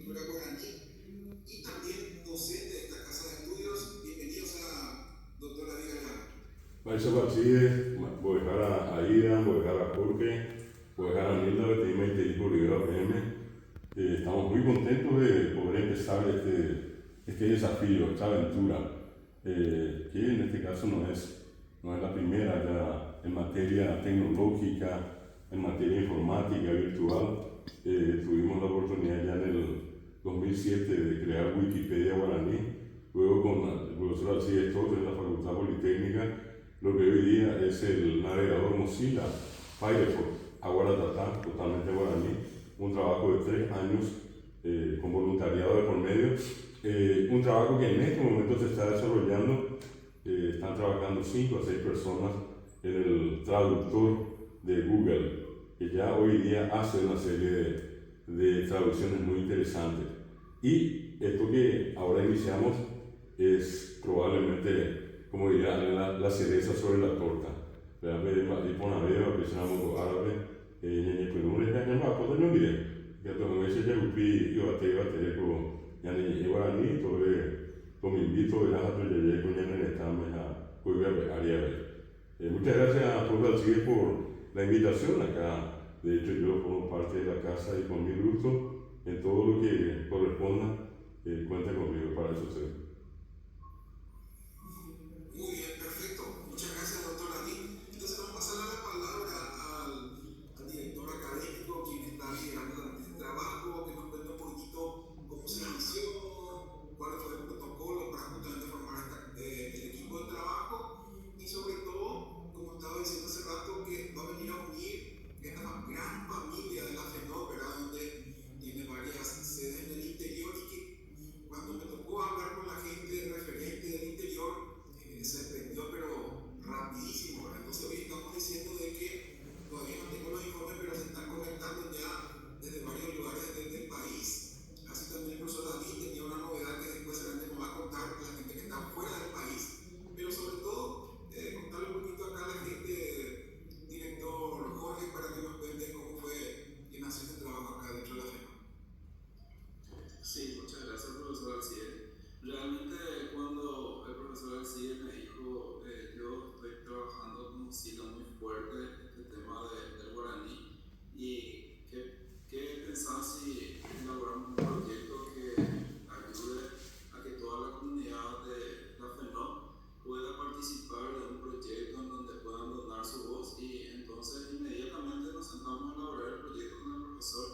cultura guaraní y también docente de esta casa de estudios. Bienvenidos a doctora Dígala. Maestro Balcide, voy a dejar a Aida, voy a dejar a Jorge, voy a dejar a Nilda, que tiene 20 por PM. Estamos muy contentos de poder empezar este desafío, esta aventura, que en este caso no es la primera ya en materia tecnológica, en materia informática virtual. Tuvimos la oportunidad ya en el 2007 de crear Wikipedia guaraní, luego con el profesor Alcides Torres de la Facultad Politécnica, lo que hoy día es el navegador Mozilla Firefox, Aguaratatá, totalmente guaraní, un trabajo de 3 años con voluntariado de por medio, un trabajo que en este momento se está desarrollando. Están trabajando 5 a 6 personas en el traductor de Google, que ya hoy día hace una serie de traducciones muy interesantes. Y esto que ahora iniciamos es probablemente, como diría, la cereza sobre la torta. Y por una vez, apreciamos árabe, y pues ya no va a poder no mirar. Ya tengo veces ya upi y bate con ya ni guaraní, como invito a la ya con ya en esta mesa, pues muchas gracias a todos por la invitación acá. De hecho, yo formo parte de la casa y con mi gusto en todo lo que corresponda, cuenta conmigo para eso. Muy bien, perfecto. Muchas gracias, doctor David. Entonces vamos a pasar la palabra al director académico, quien está liderando este trabajo, que nos cuente un poquito cómo se inició, cuál fue el protocolo para justamente formar el equipo de trabajo y sobre todo, como estaba diciendo hace rato, que va a venir a unir esta gran familia de la FENOL, ¿verdad? Donde tiene varias sedes en el interior y que cuando me tocó hablar con la gente referente del interior, se prendió pero rapidísimo, ¿verdad? Entonces hoy estamos diciendo de que todavía no tengo los informes, pero se están conectando ya desde varios lugares del país. Así también el profesor David tenía una novedad que después seguramente nos va a contar la gente que está fuera del país, pero sobre todo contarle un poquito acá a la gente, director Jorge, para que nos cuente cómo fue que nació este trabajo acá dentro de la FEMA. Sí, muchas gracias, profesor Alcides. Realmente cuando el profesor Alcides me dijo, yo estoy trabajando con Mozilla muy fuerte este tema del guaraní, y ¿qué pensaba si elaboramos un proyecto que ayude a que toda la comunidad de la FENOL pueda participar de un proyecto en donde puedan donar su voz? Y entonces inmediatamente nos sentamos a elaborar el proyecto con el profesor,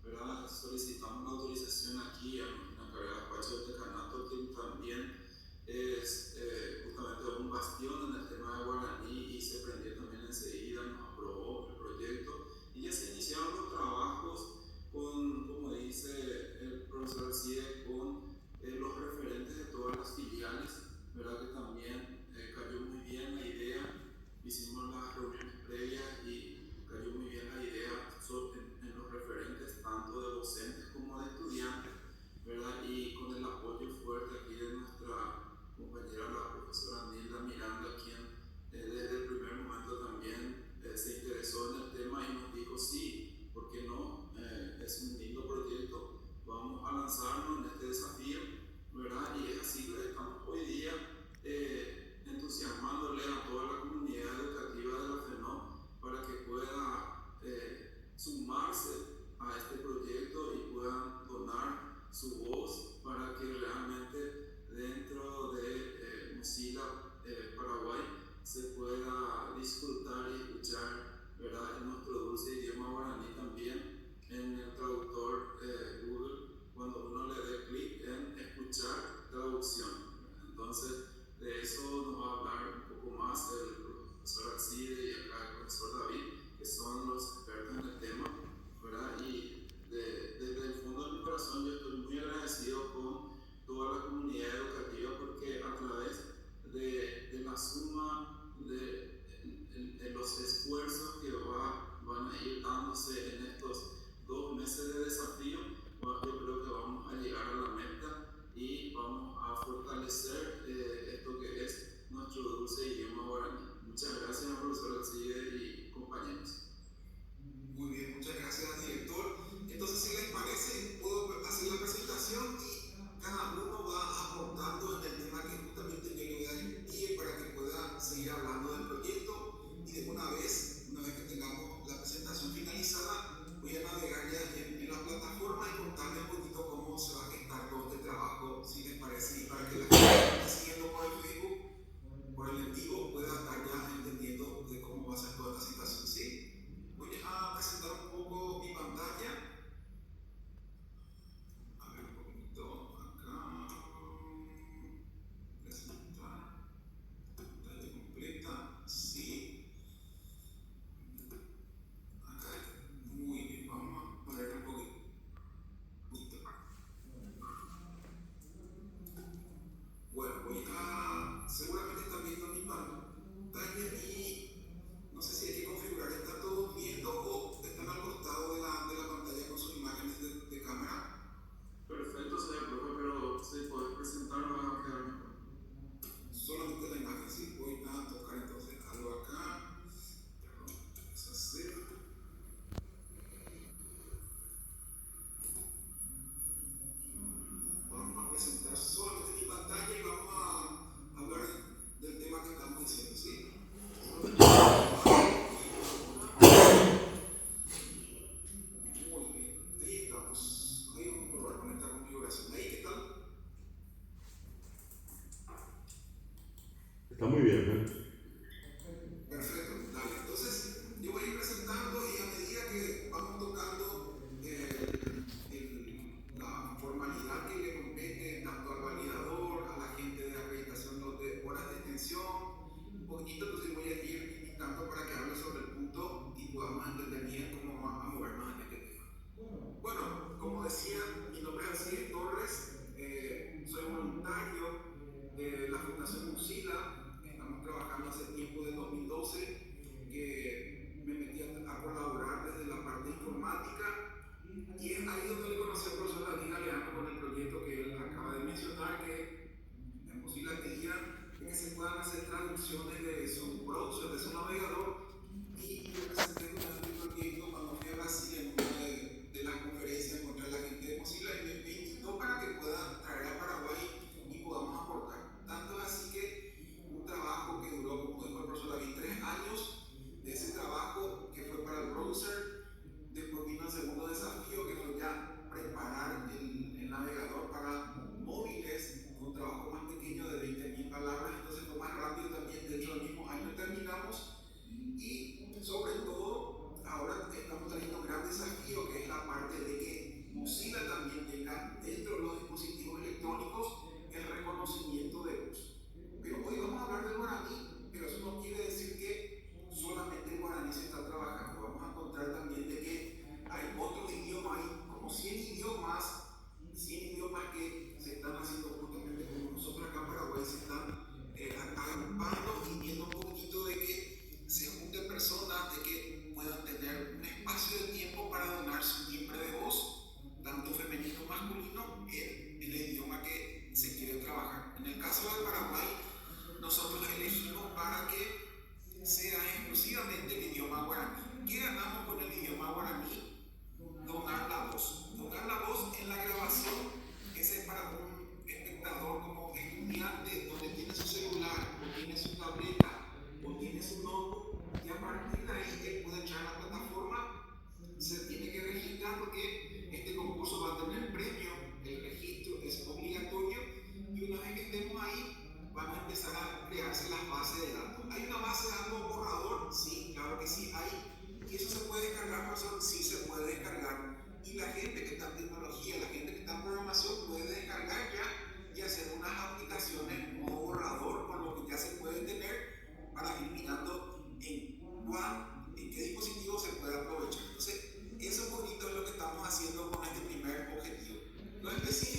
¿verdad? Solicitamos la autorización aquí a la carrera de despacho del decanato, que también es justamente un bastión en el tema de guaraní, y se prendió también enseguida, nos aprobó el proyecto y ya se iniciaron no específico.